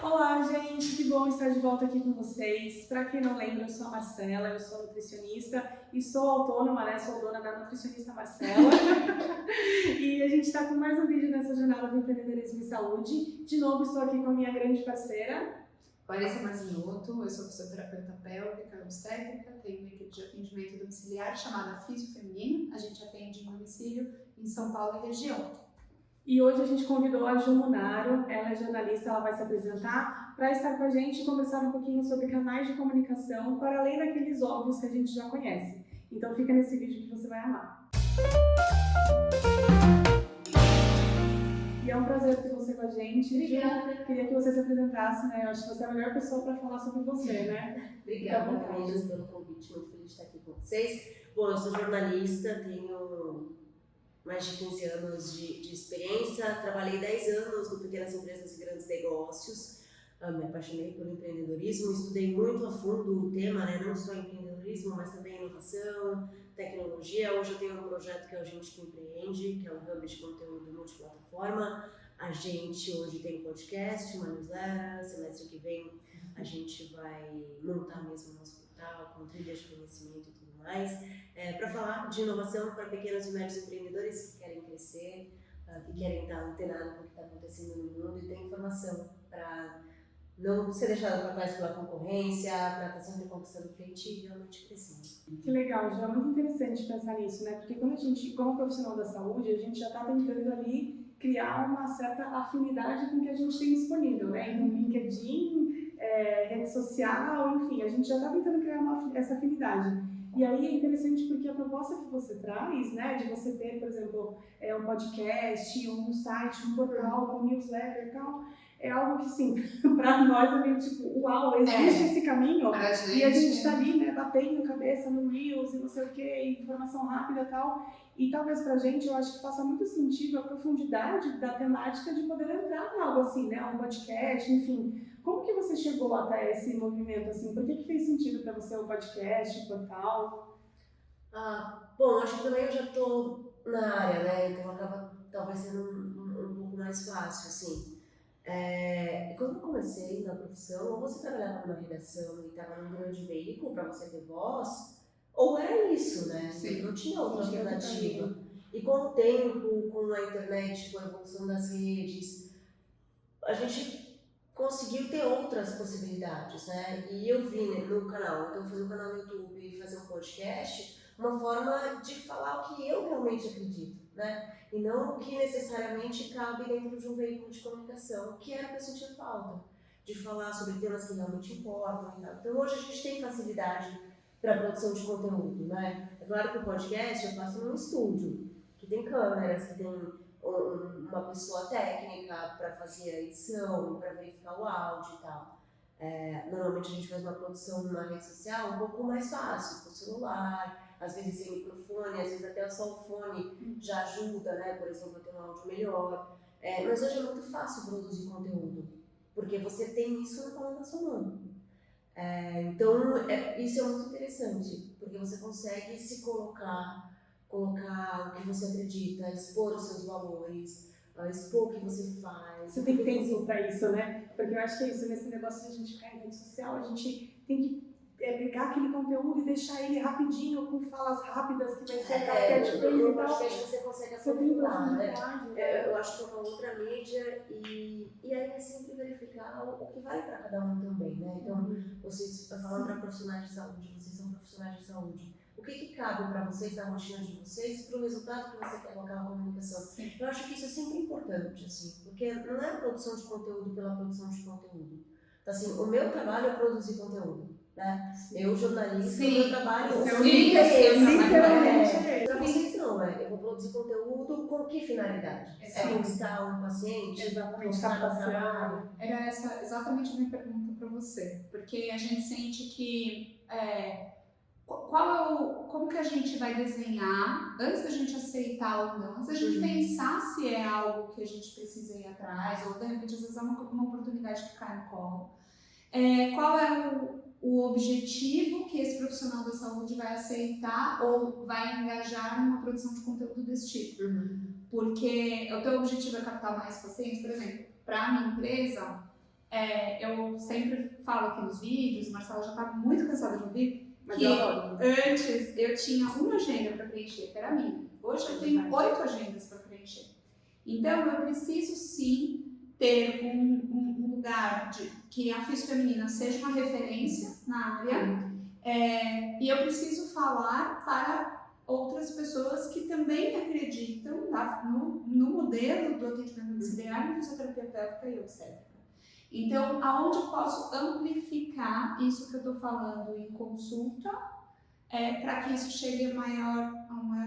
Olá, gente, que bom estar de volta aqui com vocês. Para quem não lembra, eu sou a Marcela, eu sou nutricionista e sou autônoma, né? Sou dona da Nutricionista Marcela. E a gente está com mais um vídeo nessa jornada do empreendedorismo e saúde. De novo, estou aqui com a minha grande parceira. Larissa Marzinotto, eu sou fisioterapeuta pélvica, obstétrica, tenho uma equipe de atendimento domiciliar chamada Fisio Feminino. A gente atende em domicílio em São Paulo e região. E hoje a gente convidou a Ju Munaro, ela é jornalista, ela vai se apresentar para estar com a gente e conversar um pouquinho sobre canais de comunicação para além daqueles óbvios que a gente já conhece. Então fica nesse vídeo que você vai amar. E é um prazer ter você com a gente. Obrigada. Queria que você se apresentasse, né? Eu acho que você é a melhor pessoa para falar sobre você, né? Obrigada, meninas, pelo convite. Muito feliz de estar aqui com vocês. Bom, eu sou jornalista, tenho mais de 15 anos de experiência. Trabalhei 10 anos no Pequenas Empresas e Grandes Negócios. Me apaixonei por empreendedorismo, estudei muito a fundo o tema, né? Não só empreendedorismo, mas também inovação, tecnologia. Hoje eu tenho um projeto que é o Gente que Empreende, que é um hub de conteúdo multiplataforma. A gente hoje tem um podcast, uma newsletter. Semestre que vem a gente vai montar mesmo o nosso portal com trilhas de conhecimento e tudo mais, para falar de inovação para pequenos e médios empreendedores que querem crescer, que querem estar antenados com o que está acontecendo no mundo e ter informação para não ser deixado para trás pela concorrência, para estar sempre conquistando cliente e realmente crescendo. Que legal, já é muito interessante pensar nisso, né? Porque quando a gente, como profissional da saúde, a gente já está tentando ali criar uma certa afinidade com o que a gente tem disponível, né? Então, LinkedIn, rede social, enfim, a gente já está tentando criar essa afinidade. E aí é interessante porque a proposta que você traz, né, de você ter, por exemplo, um podcast, um site, um portal, com newsletter e tal, é algo que, sim, para nós é meio tipo, uau, existe esse caminho e a gente está ali, né, batendo cabeça no Reels e não sei o que, informação rápida e tal. E talvez pra gente, eu acho que faça muito sentido a profundidade da temática de poder entrar em algo assim, né, um podcast, enfim. Como que você chegou até esse movimento, assim? Por que fez sentido para você o podcast, o portal? Bom, acho que também eu já estou na área, né? Então acaba talvez sendo um pouco mais fácil, assim. Quando eu comecei na profissão, ou você trabalhava numa redação e estava num grande veículo para você ter voz, ou era isso, né? Sim. Não tinha outra alternativa. E com o tempo, com a internet, com a evolução das redes, a gente conseguiu ter outras possibilidades, né? E eu vi, né, no canal, então fazer um canal no YouTube e fazer um podcast, uma forma de falar o que eu realmente acredito, né? E não o que necessariamente cabe dentro de um veículo de comunicação, que era o que eu sentia falta, de falar sobre temas que realmente importam e tal. Então hoje a gente tem facilidade para a produção de conteúdo, né? É claro que o podcast eu faço num estúdio, que tem câmeras, que tem uma pessoa técnica para fazer a edição, para verificar o áudio e tal. Normalmente a gente faz uma produção numa rede social um pouco mais fácil, com o celular, às vezes sem microfone, às vezes até só o fone já ajuda, né? Por exemplo, a ter um áudio melhor. Mas hoje é muito fácil produzir conteúdo, porque você tem isso na palma da sua mão. Então, isso é muito interessante, porque você consegue se colocar o que você acredita, expor os seus valores, expor o que você faz. Você tem tempo para isso, né? Porque eu acho que é isso, nesse negócio de a gente ficar em rede social, a gente tem que pegar aquele conteúdo e deixar ele rapidinho, com falas rápidas, que vai ser aquela catchphrase e tal. Você consegue Você tem aprofundar, né? profundidade. Eu acho que é uma outra mídia e aí é sempre verificar o que vale para cada um também, né? Então, vocês falando para profissionais de saúde, vocês são profissionais de saúde. O que cabe para vocês na rotina de vocês para o resultado que você quer com aquela comunicação? Sim. Eu acho que isso é sempre importante, assim, porque não é a produção de conteúdo pela produção de conteúdo. Então, assim, o meu trabalho é produzir conteúdo, né? Eu, jornalista, o meu trabalho literalmente. Para vocês não, eu vou produzir conteúdo com que finalidade? Conquistar um paciente? Exatamente, captação. Era essa exatamente a minha pergunta para você, porque a gente sente que como que a gente vai desenhar, antes da gente aceitar ou não, antes da gente pensar se é algo que a gente precisa ir atrás, ou de repente às vezes é uma oportunidade que cai no colo. Qual é o objetivo que esse profissional da saúde vai aceitar ou vai engajar numa produção de conteúdo desse tipo? Porque o teu objetivo é captar mais pacientes, por exemplo, para a minha empresa, Eu sempre falo aqui nos vídeos, o Marcelo já está muito cansado de ouvir, Mas que eu adoro. antes eu tinha uma agenda para preencher, que era a minha. Hoje eu tenho 8 agendas para preencher. Então eu preciso sim ter um lugar que a Físio Feminina seja uma referência na área, e eu preciso falar para outras pessoas que também acreditam no modelo do atendimento domiciliar, fisioterapia pélvica e obstétrica. Então, aonde eu posso amplificar isso que eu estou falando em consulta, para que isso chegue a um maior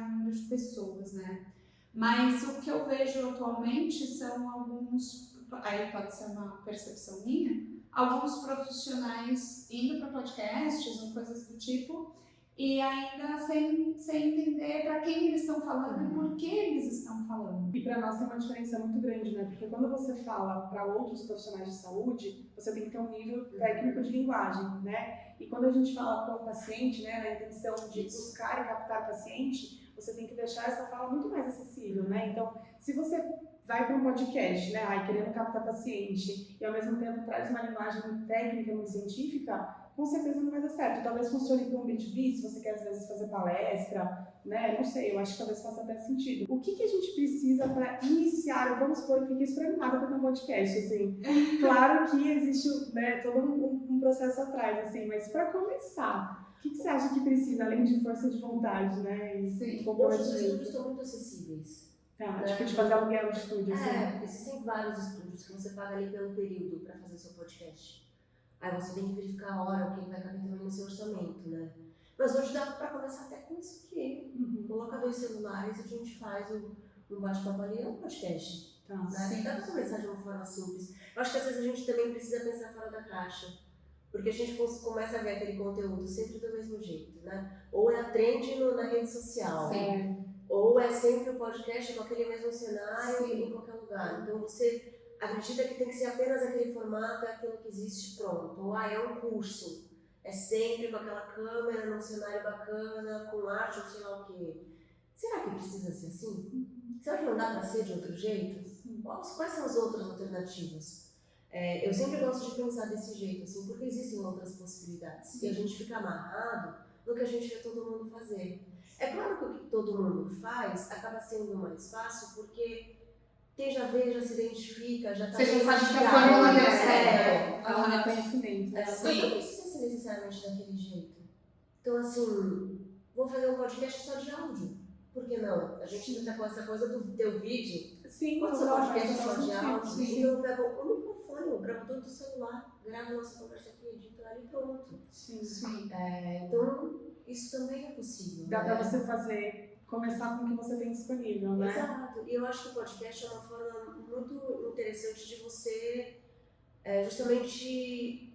número de pessoas, né? Mas o que eu vejo atualmente são alguns, aí pode ser uma percepção minha, alguns profissionais indo para podcasts ou coisas do tipo, e ainda sem entender para quem eles estão falando e por que eles estão falando. E para nós tem uma diferença muito grande, né? Porque quando você fala para outros profissionais de saúde, você tem que ter um nível técnico de linguagem, né? E quando a gente fala com o paciente, né, na intenção de buscar e captar paciente, você tem que deixar essa fala muito mais acessível, né? Então, se você vai para um podcast, né, querendo captar paciente e ao mesmo tempo traz uma linguagem muito técnica, muito científica, com certeza não vai dar certo. Talvez funcione para um B2B, se você quer às vezes fazer palestra, né? Não sei, eu acho que talvez faça até sentido. O que a gente precisa para iniciar? Vamos supor que fique esperando para ter um podcast, assim. Claro que existe, né, todo um processo atrás, assim, mas para começar, o que você acha que precisa, além de força de vontade, né? Sim, hoje os estúdios estão muito acessíveis. Tá, né? Tipo de fazer aluguel de estúdio, assim. Existem vários estúdios que você paga ali pelo período para fazer o seu podcast. Aí você tem que verificar a hora, o que vai caber também no seu orçamento, né? Mas hoje dá para começar até com isso aqui. Coloca 2 celulares e a gente faz um bate-papo ali, um podcast. Tá, né? Dá para começar de uma forma simples. Eu acho que às vezes a gente também precisa pensar fora da caixa. Porque a gente começa a ver aquele conteúdo sempre do mesmo jeito, né? Ou é a trend na rede social. Sim. Ou é sempre o podcast com aquele mesmo cenário em qualquer lugar. Então você acredita que tem que ser apenas aquele formato, é aquilo que existe, pronto. Ou é um curso, é sempre com aquela câmera, num cenário bacana, com arte ou sei lá o quê. Será que precisa ser assim? Será que não dá para ser de outro jeito? Quais são as outras alternativas? Eu sempre gosto de pensar desse jeito, assim, porque existem outras possibilidades. E a gente fica amarrado no que a gente vê todo mundo fazer. É claro que o que todo mundo faz acaba sendo mais fácil, porque quem já vê, já se identifica, já está... Você já sabe que a fórmula deu certo. É um reconhecimento. Mas não precisa ser necessariamente daquele jeito. Então, assim, vou fazer um podcast só de áudio. Por que não? A gente está com essa coisa do teu vídeo. Sim, pode ser um podcast só de áudio. Sim. Então eu pego o microfone, eu gravo tudo do celular, gravo nossa conversa aqui, edito ela e pronto. Sim. Então, isso também é possível. Dá para você começar com o que você tem disponível, né? Exato. E eu acho que o podcast é uma forma muito interessante de você justamente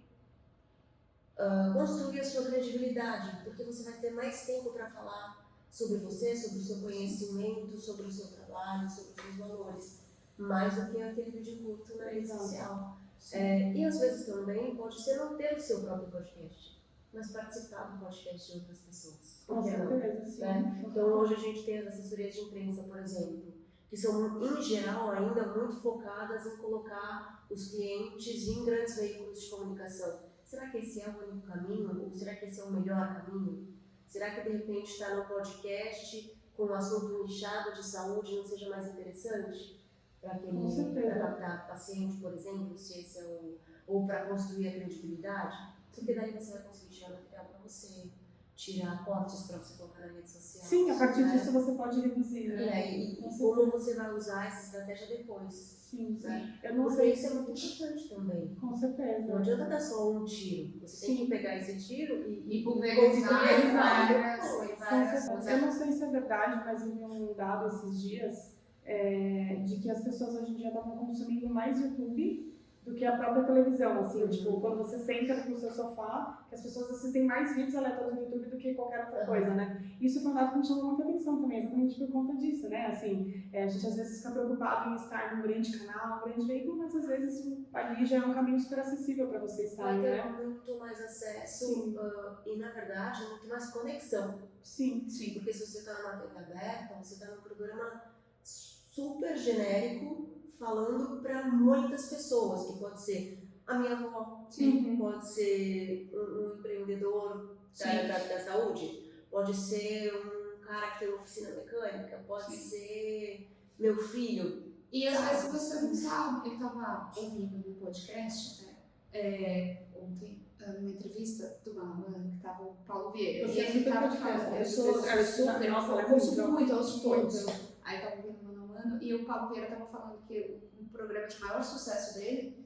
construir a sua credibilidade, porque você vai ter mais tempo para falar sobre você, sobre o seu conhecimento, sobre o seu trabalho, sobre os seus valores, mais do que aquele vídeo curto na rede social. E às vezes também pode ser não ter o seu próprio podcast, mas participar do podcast de outras pessoas. Com certeza, sim. Né? Então hoje a gente tem as assessorias de imprensa, por exemplo, que são, em geral, ainda muito focadas em colocar os clientes em grandes veículos de comunicação. Será que esse é o único caminho? Ou será que esse é o melhor caminho? Será que, de repente, estar no podcast com um assunto nichado de saúde não seja mais interessante? Para captar paciente, por exemplo, se esse ou para construir a credibilidade? Porque daí você vai conseguir tirar material para você, tirar cortes para você colocar na rede social. Sim, a partir disso você pode reduzir, né? E como você vai usar essa estratégia depois. Sim. Né? Eu não Porque sei. isso é muito importante também. Com certeza. Não adianta dar só um tiro. Você tem que pegar esse tiro e pulverizar em várias coisas. Eu não sei se é verdade, mas eu vi um dado esses dias de que as pessoas hoje em dia estavam consumindo mais YouTube do que a própria televisão, assim, tipo, quando você senta no seu sofá, que as pessoas assistem mais vídeos aleatórios no YouTube do que qualquer outra coisa, né? Isso foi um dado que me chamou muita atenção também, exatamente por conta disso, né? Assim, a gente às vezes fica preocupado em estar num grande canal, num grande veículo, mas às vezes ali já é um caminho super acessível para você estar, vai ter né? muito mais acesso e, na verdade, muito mais conexão. Sim. Porque se você está numa TV aberta, você está num programa super genérico, falando para muitas pessoas, que pode ser a minha avó, Sim. pode ser um empreendedor da saúde, pode ser um cara que tem uma oficina mecânica, pode ser meu filho. E às vezes você não sabe. Eu estava ouvindo no podcast ontem, numa entrevista do Mano, que estava o Paulo Vieira. Você E ele estava falando, eu consumo muito aos poucos. Aí estava ouvindo o Mano, e o Paulo Vieira estava falando que o programa de maior sucesso dele,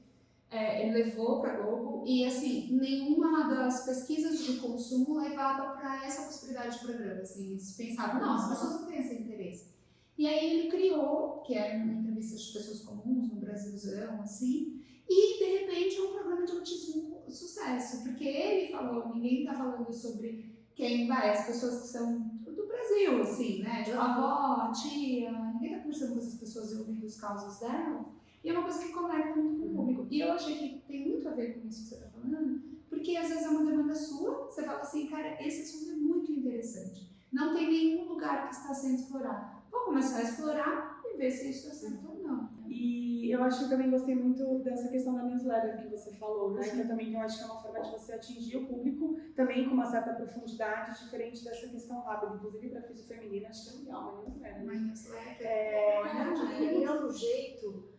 ele levou para a Globo, e assim, nenhuma das pesquisas de consumo levava para essa possibilidade de programa. Assim, eles pensavam, não, as pessoas não têm esse interesse. E aí ele criou, que era uma entrevista de pessoas comuns no Brasilzão, assim, e de repente é um programa de altíssimo sucesso, porque ele falou, ninguém está falando sobre quem vai, as pessoas que são do Brasil, assim, né? Tipo, a avó, a tia, ninguém está conversando com essas pessoas e ouvindo os causos dela. E é uma coisa que conecta muito com o público. E eu achei que tem muito a ver com isso que você está falando, porque às vezes é uma demanda sua, você fala assim, cara, esse assunto é muito interessante. Não tem nenhum lugar que está sendo explorado. Vou começar a explorar e ver se isso está certo ou não. E eu acho que eu também gostei muito dessa questão da newsletter que você falou, né? Que eu acho que é uma forma de você atingir o público também com uma certa profundidade, diferente dessa questão rápida. Inclusive, para física feminina, acho que é legal uma newsletter. Uma newsletter. E é um jeito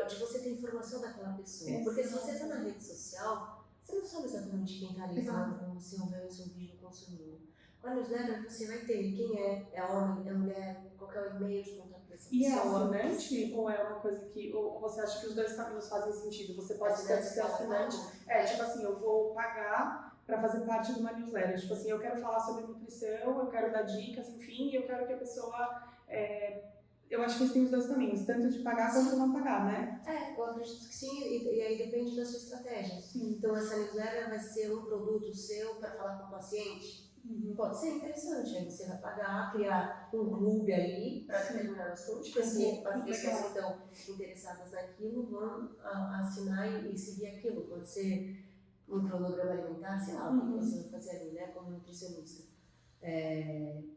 de você ter informação daquela pessoa. Porque se você está na rede social, você não sabe exatamente quem está ali falando com você ou vendo o seu vídeo consumindo. Com a newsletter você vai ter quem é homem, é mulher, qual é o e-mail de contato dessa pessoa. E é assinante ou é uma coisa que... Ou você acha que os dois caminhos fazem sentido? Você pode ser assinante. Tipo assim, eu vou pagar para fazer parte de uma newsletter. Tipo assim, eu quero falar sobre nutrição, eu quero dar dicas, enfim, e eu quero que a pessoa... eu acho que eles têm os dois caminhos, tanto de pagar quanto não pagar, né? Eu acredito que sim, e aí depende da sua estratégia. Sim. Então essa newsletter vai ser um produto seu para falar com o paciente. Pode ser interessante, aí você vai pagar, criar um clube ali para determinar assunto, tipo assim, as pessoas que estão interessadas naquilo vão assinar e seguir aquilo. Pode ser um cronograma alimentar, sei lá, o que você vai fazer ali, né, como nutricionista.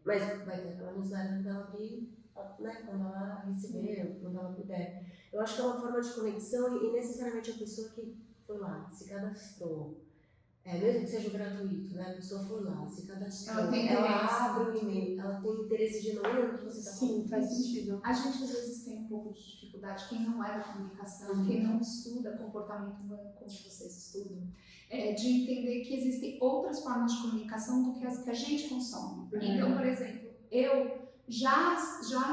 Mas vai ter aquela newsletter dela abrir, né, quando ela receber, quando ela puder. Eu acho que é uma forma de conexão e necessariamente a pessoa que foi lá, se cadastrou, mesmo que seja gratuito, né, a pessoa foi lá, se cadastrou, ela abre o e-mail, ela tem interesse genuíno no que você está falando. Sim, faz sentido. A gente às vezes tem um pouco de dificuldade, quem não é da comunicação, quem não estuda comportamento humano como vocês estudam, de entender que existem outras formas de comunicação do que as que a gente consome. Então, por exemplo, eu já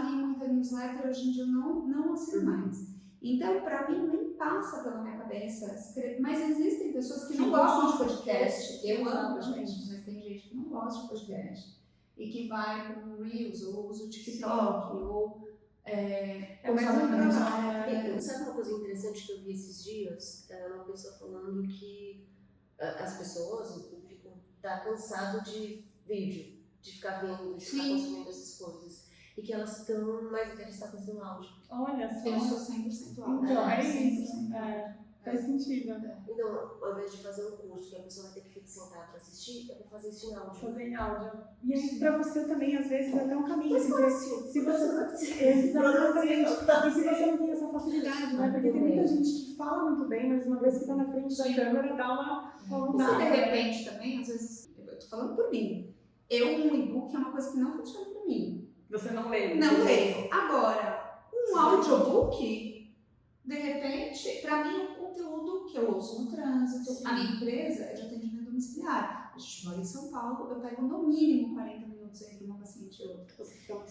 li muita newsletter, hoje em dia eu não assino mais. Então, para mim, nem passa pela minha cabeça escrever. Mas existem pessoas que não gostam de podcast. Eu amo podcast, mas tem gente que não gosta de podcast. E que vai para o Reels, ou usa o TikTok, ou... Sabe uma coisa interessante que eu vi esses dias? Era uma pessoa falando que as pessoas, o público, está cansado de vídeo, de ficar vendo, de ficar consumindo essas coisas. E que elas estão mais interessadas no áudio. Olha só. Eu sou 100% áudio. Então, é isso. Faz sentido. Então, ao invés de fazer um curso que a pessoa vai ter que sentar para assistir, eu vou fazer isso em áudio. Fazer em áudio. E aí, para você também, às vezes, é até um caminho. Mas porque fácil. se você não tem essa facilidade, né? Porque tem muita gente que fala muito bem, mas uma vez que está na frente da câmera, dá uma vontade. De repente também, às vezes, eu tô falando por mim. Um e-book é uma coisa que não funciona para mim. Você não lê? Não leio. Agora, um audiobook, de repente, para mim é um conteúdo que eu ouço no trânsito. Sim. A minha empresa é de atendimento domiciliar. A gente mora em São Paulo, eu pego no mínimo 40 minutos entre uma paciente e outra.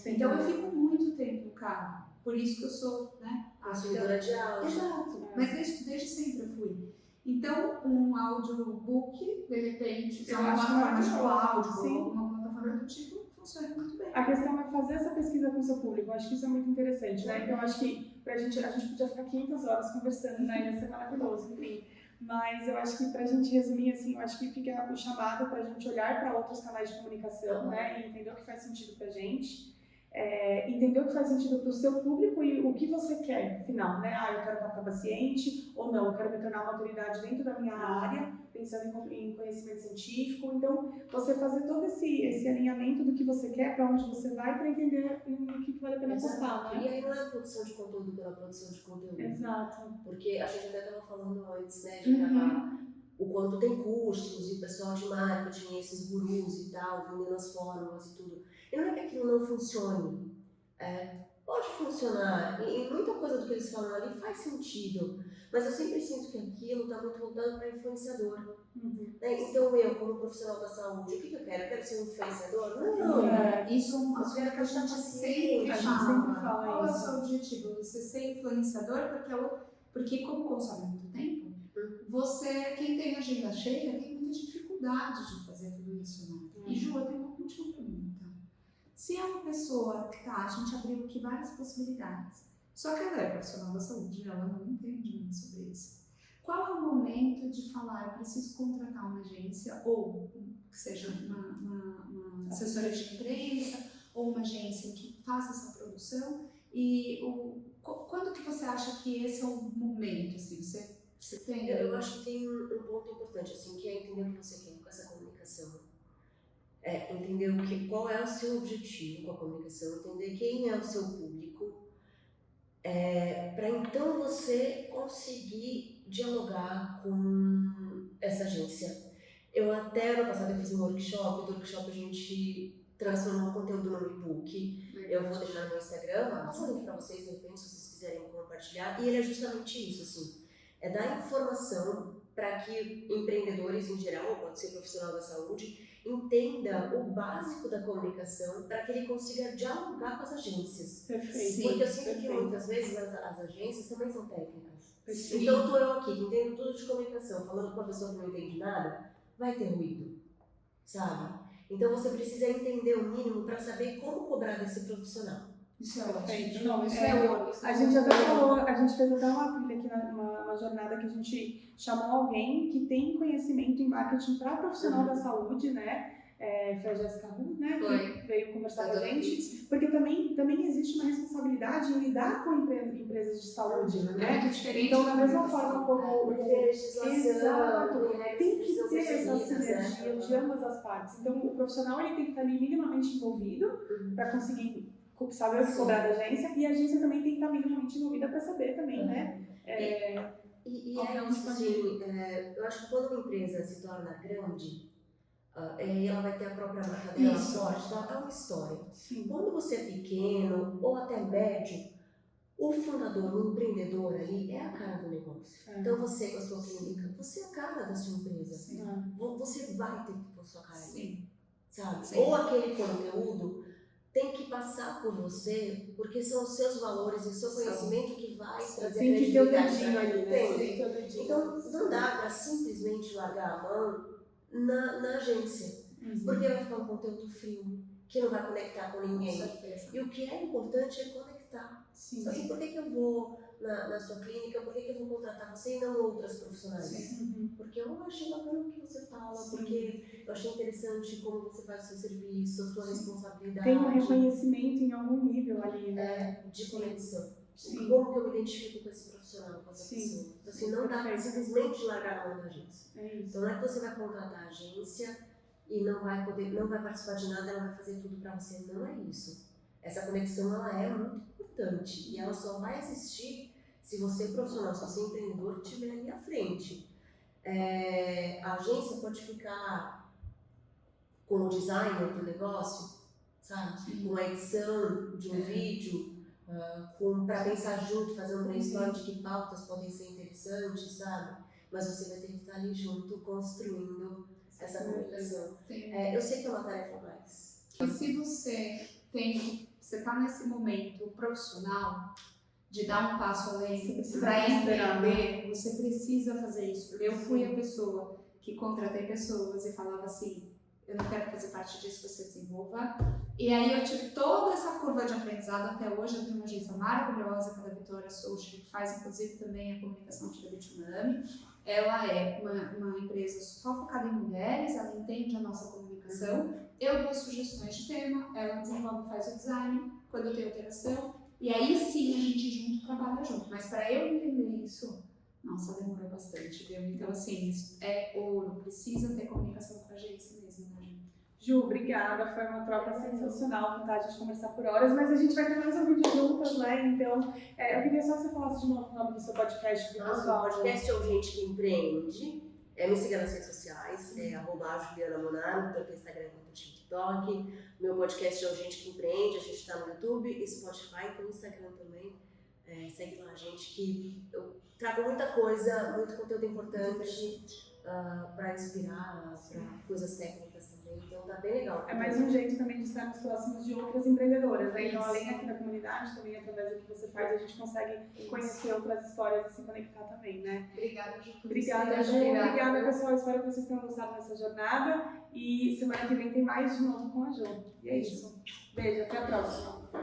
Então eu fico muito tempo no carro. Por isso que eu sou, né? Consumidora de áudio. Exato. Mas desde sempre eu fui. Então, um audiobook, de repente, se é uma plataforma de áudio ou alguma plataforma do tipo, funciona muito bem. A questão é fazer essa pesquisa com o seu público. Eu acho que isso é muito interessante, né? Então, acho que a gente podia ficar 500 horas conversando, né? Ia ser maravilhoso, enfim. Mas eu acho que pra gente resumir, assim, eu acho que fica o chamado pra gente olhar para outros canais de comunicação, né? E entender o que faz sentido pra gente. entender o que faz sentido para o seu público e o que você quer, afinal, né? Eu quero captar paciente, ou não, eu quero me tornar uma autoridade dentro da minha área, pensando em conhecimento científico. Então, você fazer todo esse alinhamento do que você quer, para onde você vai, para entender o que vale a pena postar, né? E aí não é produção de conteúdo pela produção de conteúdo. Exato. Porque a gente até estava falando antes, né, de gravar o quanto tem cursos e o pessoal de marketing, esses gurus e tal, vendendo as fórmulas e tudo. E não é que aquilo não funcione. Pode funcionar, e muita coisa do que eles falam ali faz sentido, mas eu sempre sinto que aquilo está muito voltado para influenciador. Né? Então eu, como profissional da saúde, o que eu quero? Eu quero ser um influenciador? Não, Isso é uma coisa que a gente sempre fala. Qual é o seu objetivo? Você ser influenciador porque como consome muito tempo, quem tem agenda cheia tem muita dificuldade de fazer tudo isso, né? E Ju, eu tenho uma última pergunta. Se é uma pessoa que a gente abriu aqui várias possibilidades, só que ela é profissional da saúde, ela não entende muito sobre isso. Qual é o momento de falar, eu preciso contratar uma agência, ou que seja uma assessoria de imprensa, ou uma agência que faça essa produção, e quando que você acha que esse é o momento, assim, você tem? Eu acho que tem um ponto importante, assim, que é entender o que você quer com essa comunicação. Entender qual é o seu objetivo com a comunicação, entender quem é o seu público, para então você conseguir dialogar com essa agência. Eu até ano passado eu fiz um workshop, e do workshop a gente transformou o conteúdo no e-book. Eu vou deixar no meu Instagram, vou passar o link para vocês, de repente, se vocês quiserem compartilhar. E ele é justamente isso, assim, é dar informação para que empreendedores em geral, pode ser profissional da saúde, entenda o básico da comunicação para que ele consiga dialogar com as agências. Perfeito. Porque eu sinto que muitas vezes as agências também são técnicas. Perfeito. Então estou eu aqui, que entendo tudo de comunicação, falando com uma pessoa que não entende nada, vai ter ruído, sabe? Então você precisa entender o mínimo para saber como cobrar desse profissional. Isso é ótimo. Perfeito. Não, isso é ouro. A gente até falou, a gente fez até uma trilha aqui, uma jornada que a gente chamou alguém que tem conhecimento em marketing para profissional da saúde, né? Foi a Jéssica Ru, né? Que veio conversar com a gente. Porque também existe uma responsabilidade em lidar com empresas de saúde, né? É diferente. Então, da mesma forma como tem legislação, tem que ter essa sinergia de ambas as partes. Então, o profissional ele tem que estar ali minimamente envolvido para conseguir saber o que cobrar da agência, e a agência também tem que estar minimamente envolvida para saber também, né? E é isso, assim, eu acho que quando uma empresa se torna grande, ela vai ter a própria marca dela forte, então é uma história. Sim. Quando você é pequeno ou até médio, o fundador, o empreendedor ali é a cara do negócio. Então você com a sua clínica, você é a cara da sua empresa. Sim. Você vai ter que pôr sua cara ali, sabe? Sim. Ou aquele conteúdo tem que passar por você, porque são os seus valores e o seu conhecimento que vai trazer Tem que ter o credibilidade dedinho ali, né? Tem. Tem que ter o dedinho. Então não dá para simplesmente largar a mão na agência, porque vai ficar um conteúdo frio, que não vai conectar com ninguém. Com certeza. E o que é importante é conectar. Sim. Assim, por que eu vou na sua clínica, por que eu vou contratar você e não outras profissionais? Sim. Porque eu achei bacana o que você fala, Sim. porque eu achei interessante como você faz o seu serviço, a sua responsabilidade. Tem um reconhecimento em algum nível ali, né? De conexão. Sim. Como que eu me identifico com esse profissional, com essa Sim. pessoa. Assim, não dá pra simplesmente largar a mão da agência. É isso. Então não é que você vai contratar a agência e não vai participar de nada, ela vai fazer tudo pra você. Não é isso. Essa conexão, ela é muito importante e ela só vai existir se você, profissional, se você empreendedor, estiver ali à frente. A agência pode ficar com o designer do negócio, sabe? Com a edição de um vídeo, para pensar junto, fazer um brainstorm de que pautas podem ser interessantes, sabe? Mas você vai ter que estar ali junto, construindo essa comunicação. Eu sei que é uma tarefa mais. E se você está nesse momento profissional de dar um passo além para empreender, você precisa fazer isso. Eu fui a pessoa que contratei pessoas e falava assim, eu não quero fazer parte disso que você desenvolva. E aí eu tive toda essa curva de aprendizado até hoje. Eu tenho uma agência maravilhosa, que é a Vitória Souza, que faz inclusive também a comunicação de Tsunami. Ela é uma empresa só focada em mulheres, ela entende a nossa comunicação. Eu dou sugestões de tema, ela desenvolve, faz o design. quando tem alteração, e aí sim a gente junto trabalha junto. Mas para eu entender isso, nossa, demorou bastante, viu? Então, assim, isso é ouro, precisa ter comunicação com a agência mesmo, né, Ju? Ju, obrigada, foi uma troca sensacional, vontade de conversar por horas, mas a gente vai ter mais um vídeo juntas, né? Então, eu queria só que você falasse de novo o nome do seu podcast pro pessoal. O podcast é o Gente que Empreende. Me siga nas redes sociais, @Juliana Monaro, tanto no Instagram quanto no TikTok. Meu podcast é o Gente que Empreende, a gente está no YouTube, Spotify, tem no Instagram também. Segue lá, gente, que eu trago muita coisa, muito conteúdo importante para inspirar, para coisas técnicas também, então tá bem legal. É mais um jeito também de estarmos próximos de outras empreendedoras, né? Então, Isso. além aqui da comunidade, também através do que você faz, a gente consegue conhecer outras histórias e se conectar também, né? Obrigada, Ju. Obrigada, Ju. Obrigada, pessoal. Espero que vocês tenham gostado dessa jornada. E semana que vem tem mais de novo com a Ju. E é isso. Beijo, até a próxima.